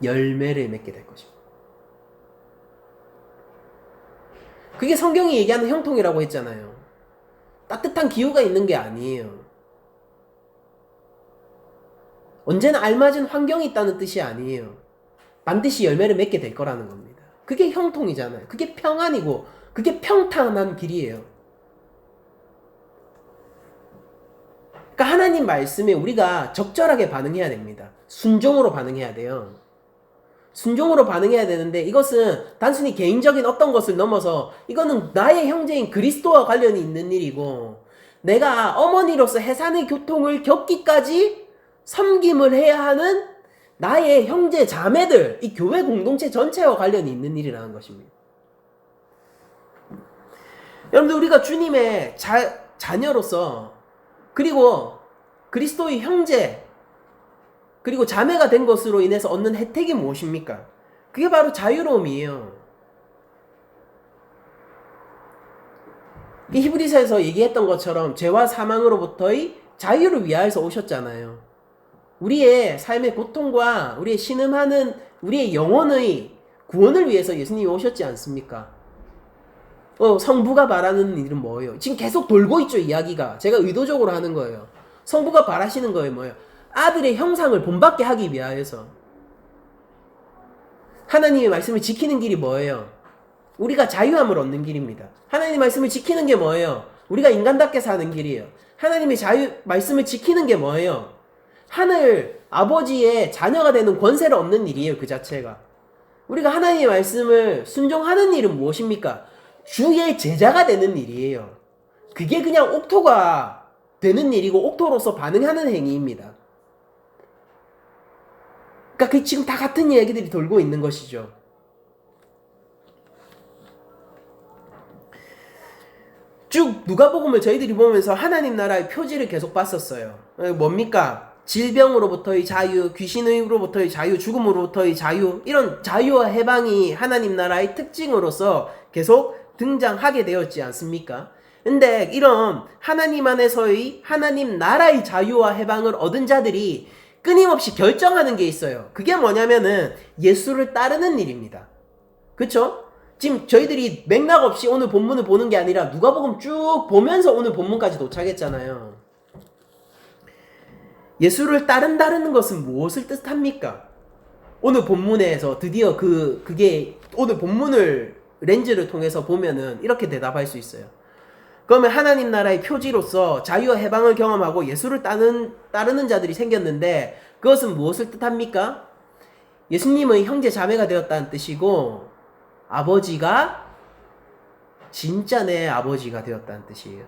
열매를 맺게 될 것입니다. 그게 성경이 얘기하는 형통이라고 했잖아요. 따뜻한 기후가 있는 게 아니에요. 언제나 알맞은 환경이 있다는 뜻이 아니에요. 반드시 열매를 맺게 될 거라는 겁니다. 그게 형통이잖아요. 그게 평안이고 그게 평탄한 길이에요. 그러니까 하나님 말씀에 우리가 적절하게 반응해야 됩니다. 순종으로 반응해야 돼요. 순종으로 반응해야 되는데, 이것은 단순히 개인적인 어떤 것을 넘어서 이거는 나의 형제인 그리스도와 관련이 있는 일이고, 내가 어머니로서 해산의 고통을 겪기까지 섬김을 해야 하는 나의 형제 자매들, 이 교회 공동체 전체와 관련이 있는 일이라는 것입니다. 여러분들, 우리가 주님의 자녀로서, 그리고 그리스도의 형제 그리고 자매가 된 것으로 인해서 얻는 혜택이 무엇입니까? 그게 바로 자유로움이에요. 히브리서에서 얘기했던 것처럼 죄와 사망으로부터의 자유를 위하여서 오셨잖아요. 우리의 삶의 고통과 우리의 신음하는 우리의 영혼의 구원을 위해서 예수님이 오셨지 않습니까? 성부가 바라는 일은 뭐예요? 지금 계속 돌고 있죠, 이야기가. 제가 의도적으로 하는 거예요. 성부가 바라시는 거예요, 뭐예요? 아들의 형상을 본받게 하기 위하여서. 하나님의 말씀을 지키는 길이 뭐예요? 우리가 자유함을 얻는 길입니다. 하나님의 말씀을 지키는 게 뭐예요? 우리가 인간답게 사는 길이에요. 하나님의 말씀을 지키는 게 뭐예요? 하늘 아버지의 자녀가 되는 권세를 얻는 일이에요, 그 자체가. 우리가 하나님의 말씀을 순종하는 일은 무엇입니까? 주의 제자가 되는 일이에요. 그게 그냥 옥토가 되는 일이고 옥토로서 반응하는 행위입니다. 그러니까 지금 다 같은 얘기들이 돌고 있는 것이죠. 쭉 누가복음을 저희들이 보면서 하나님 나라의 표지를 계속 봤었어요. 뭡니까? 질병으로부터의 자유, 귀신으로부터의 자유, 죽음으로부터의 자유, 이런 자유와 해방이 하나님 나라의 특징으로서 계속 등장하게 되었지 않습니까? 근데 이런 하나님 안에서의 하나님 나라의 자유와 해방을 얻은 자들이 끊임없이 결정하는 게 있어요. 그게 뭐냐면은 예수를 따르는 일입니다. 그쵸? 지금 저희들이 맥락 없이 오늘 본문을 보는 게 아니라 누가복음 쭉 보면서 오늘 본문까지 도착했잖아요. 예수를 따른다는 것은 무엇을 뜻합니까? 오늘 본문에서 드디어 그게 오늘 본문을 렌즈를 통해서 보면은 이렇게 대답할 수 있어요. 그러면 하나님 나라의 표지로서 자유와 해방을 경험하고 예수를 따르는 자들이 생겼는데 그것은 무엇을 뜻합니까? 예수님의 형제 자매가 되었다는 뜻이고 아버지가 진짜 내 아버지가 되었다는 뜻이에요.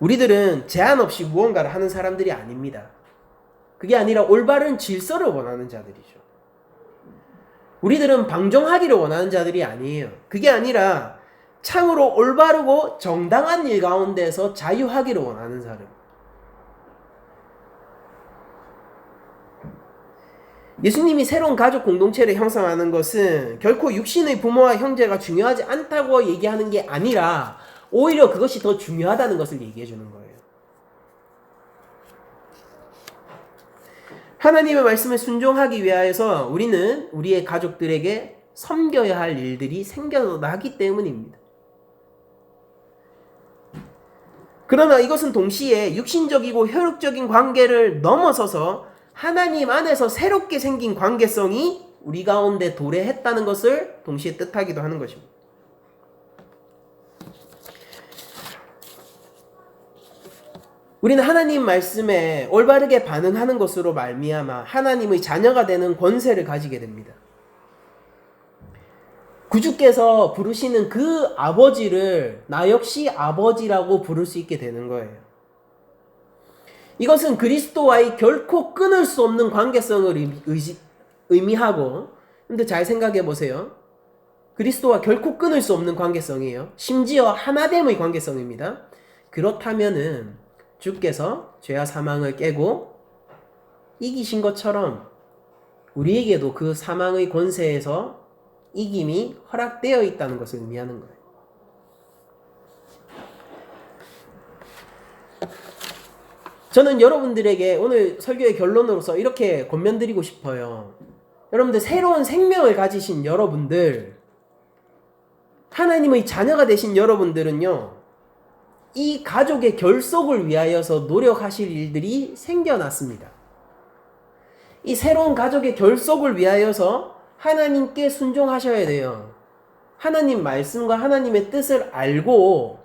우리들은 제한 없이 무언가를 하는 사람들이 아닙니다. 그게 아니라 올바른 질서를 원하는 자들이죠. 우리들은 방종하기를 원하는 자들이 아니에요. 그게 아니라 참으로 올바르고 정당한 일 가운데서 자유하기를 원하는 사람. 예수님이 새로운 가족 공동체를 형성하는 것은 결코 육신의 부모와 형제가 중요하지 않다고 얘기하는 게 아니라 오히려 그것이 더 중요하다는 것을 얘기해 주는 거예요. 하나님의 말씀을 순종하기 위하여서 우리는 우리의 가족들에게 섬겨야 할 일들이 생겨나기 때문입니다. 그러나 이것은 동시에 육신적이고 혈육적인 관계를 넘어서서 하나님 안에서 새롭게 생긴 관계성이 우리 가운데 도래했다는 것을 동시에 뜻하기도 하는 것입니다. 우리는 하나님 말씀에 올바르게 반응하는 것으로 말미암아 하나님의 자녀가 되는 권세를 가지게 됩니다. 구주께서 부르시는 그 아버지를 나 역시 아버지라고 부를 수 있게 되는 거예요. 이것은 그리스도와의 결코 끊을 수 없는 관계성을 의미하고, 근데 잘 생각해 보세요. 그리스도와 결코 끊을 수 없는 관계성이에요. 심지어 하나됨의 관계성입니다. 그렇다면은 주께서 죄와 사망을 깨고 이기신 것처럼 우리에게도 그 사망의 권세에서 이김이 허락되어 있다는 것을 의미하는 거예요. 저는 여러분들에게 오늘 설교의 결론으로서 이렇게 권면드리고 싶어요. 여러분들, 새로운 생명을 가지신 여러분들, 하나님의 자녀가 되신 여러분들은요, 이 가족의 결속을 위하여서 노력하실 일들이 생겨났습니다. 이 새로운 가족의 결속을 위하여서 하나님께 순종하셔야 돼요. 하나님 말씀과 하나님의 뜻을 알고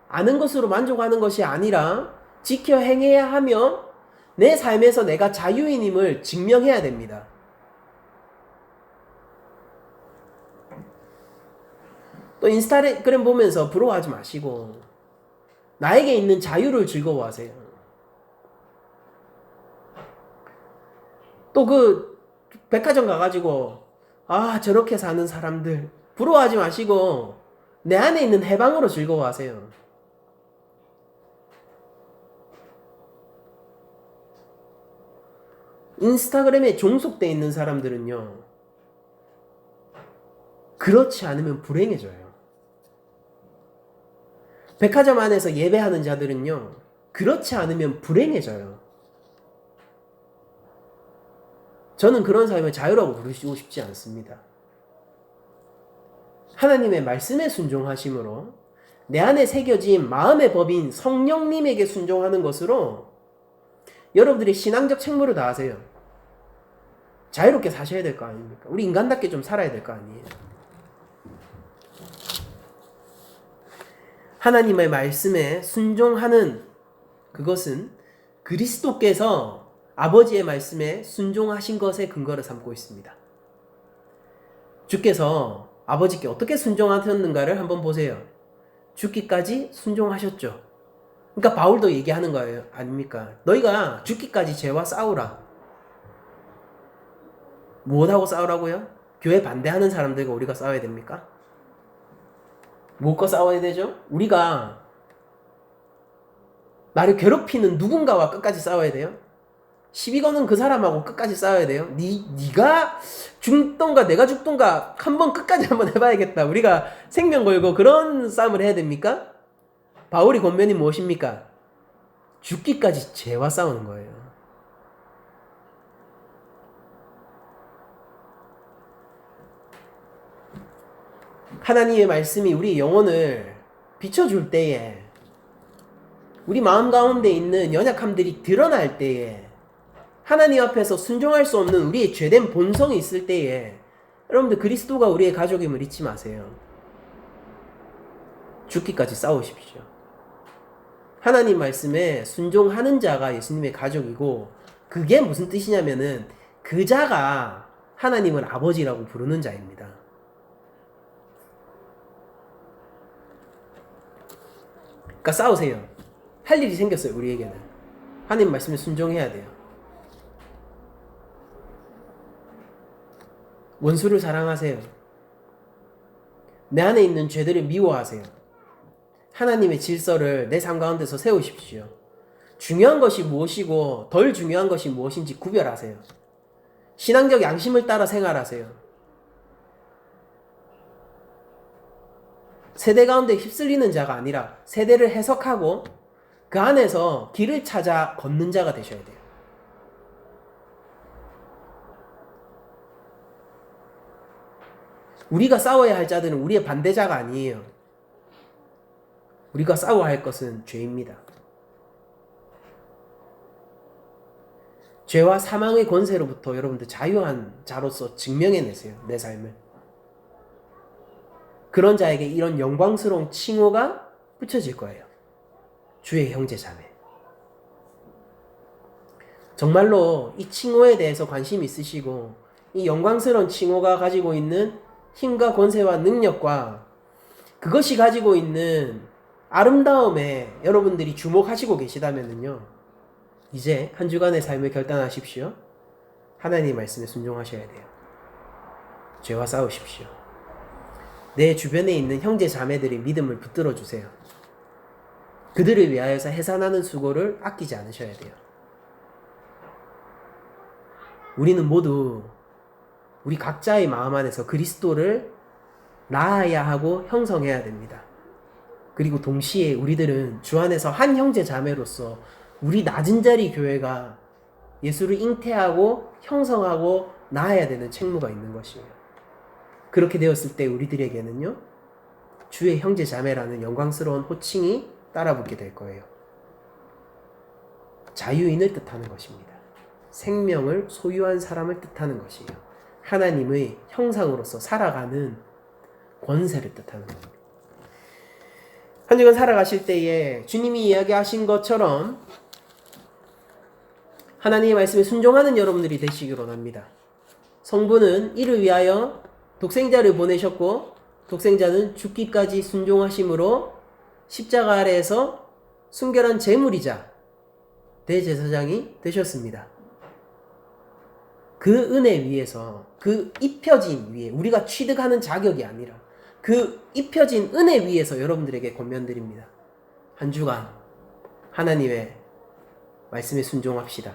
아는 것으로 만족하는 것이 아니라 지켜 행해야 하며 내 삶에서 내가 자유인임을 증명해야 됩니다. 또 인스타그램 보면서 부러워하지 마시고 나에게 있는 자유를 즐거워하세요. 또 그 백화점 가가지고 저렇게 사는 사람들 부러워하지 마시고 내 안에 있는 해방으로 즐거워하세요. 인스타그램에 종속되어 있는 사람들은요, 그렇지 않으면 불행해져요. 백화점 안에서 예배하는 자들은요, 그렇지 않으면 불행해져요. 저는 그런 삶을 자유라고 부르시고 싶지 않습니다. 하나님의 말씀에 순종하심으로 내 안에 새겨진 마음의 법인 성령님에게 순종하는 것으로 여러분들이 신앙적 책무를 다하세요. 자유롭게 사셔야 될 거 아닙니까? 우리 인간답게 좀 살아야 될 거 아니에요. 하나님의 말씀에 순종하는 그것은 그리스도께서 아버지의 말씀에 순종하신 것에 근거를 삼고 있습니다. 주께서 아버지께 어떻게 순종하셨는가를 한번 보세요. 죽기까지 순종하셨죠. 그러니까 바울도 얘기하는 거예요. 아닙니까? 너희가 죽기까지 죄와 싸우라. 무엇하고 싸우라고요? 교회 반대하는 사람들과 우리가 싸워야 됩니까? 무엇과 싸워야 되죠? 우리가 나를 괴롭히는 누군가와 끝까지 싸워야 돼요? 시비 거는 그 사람하고 끝까지 싸워야 돼요? 네가 죽던가 내가 죽던가 한번 끝까지 한번 해봐야겠다. 우리가 생명 걸고 그런 싸움을 해야 됩니까? 바울이 권면이 무엇입니까? 죽기까지 죄와 싸우는 거예요. 하나님의 말씀이 우리 영혼을 비춰줄 때에, 우리 마음 가운데 있는 연약함들이 드러날 때에, 하나님 앞에서 순종할 수 없는 우리의 죄된 본성이 있을 때에, 여러분들 그리스도가 우리의 가족임을 잊지 마세요. 죽기까지 싸우십시오. 하나님 말씀에 순종하는 자가 예수님의 가족이고, 그게 무슨 뜻이냐면은 그 자가 하나님을 아버지라고 부르는 자입니다. 그러니까 싸우세요. 할 일이 생겼어요. 우리에게는 하나님 말씀에 순종해야 돼요. 원수를 사랑하세요. 내 안에 있는 죄들을 미워하세요. 하나님의 질서를 내 삶 가운데서 세우십시오. 중요한 것이 무엇이고 덜 중요한 것이 무엇인지 구별하세요. 신앙적 양심을 따라 생활하세요. 세대 가운데 휩쓸리는 자가 아니라 세대를 해석하고 그 안에서 길을 찾아 걷는 자가 되셔야 돼요. 우리가 싸워야 할 자들은 우리의 반대자가 아니에요. 우리가 싸워야 할 것은 죄입니다. 죄와 사망의 권세로부터 여러분들 자유한 자로서 증명해내세요. 내 삶을. 그런 자에게 이런 영광스러운 칭호가 붙여질 거예요. 주의 형제 자매. 정말로 이 칭호에 대해서 관심이 있으시고 이 영광스러운 칭호가 가지고 있는 힘과 권세와 능력과 그것이 가지고 있는 아름다움에 여러분들이 주목하시고 계시다면요, 이제 한 주간의 삶을 결단하십시오. 하나님의 말씀에 순종하셔야 돼요. 죄와 싸우십시오. 내 주변에 있는 형제 자매들의 믿음을 붙들어 주세요. 그들을 위하여서 해산하는 수고를 아끼지 않으셔야 돼요. 우리는 모두 우리 각자의 마음 안에서 그리스도를 낳아야 하고 형성해야 됩니다. 그리고 동시에 우리들은 주 안에서 한 형제 자매로서 우리 낮은 자리 교회가 예수를 잉태하고 형성하고 낳아야 되는 책무가 있는 것이에요. 그렇게 되었을 때 우리들에게는요, 주의 형제 자매라는 영광스러운 호칭이 따라붙게 될 거예요. 자유인을 뜻하는 것입니다. 생명을 소유한 사람을 뜻하는 것이에요. 하나님의 형상으로서 살아가는 권세를 뜻하는 겁니다. 한 주간 살아가실 때에 주님이 이야기하신 것처럼 하나님의 말씀에 순종하는 여러분들이 되시기로 합니다. 성부는 이를 위하여 독생자를 보내셨고 독생자는 죽기까지 순종하심으로 십자가 아래에서 순결한 제물이자 대제사장이 되셨습니다. 그 은혜 위에서, 그 입혀진 위에, 우리가 취득하는 자격이 아니라 그 입혀진 은혜 위에서 여러분들에게 권면드립니다. 한 주간 하나님의 말씀에 순종합시다.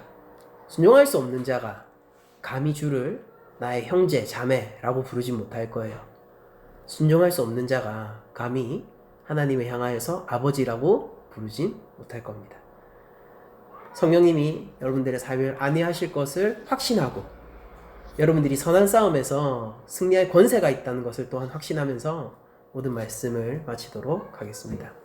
순종할 수 없는 자가 감히 주를 나의 형제, 자매라고 부르지 못할 거예요. 순종할 수 없는 자가 감히 하나님을 향하여서 아버지라고 부르진 못할 겁니다. 성령님이 여러분들의 삶을 안위하실 것을 확신하고 여러분들이 선한 싸움에서 승리할 권세가 있다는 것을 또한 확신하면서 모든 말씀을 마치도록 하겠습니다.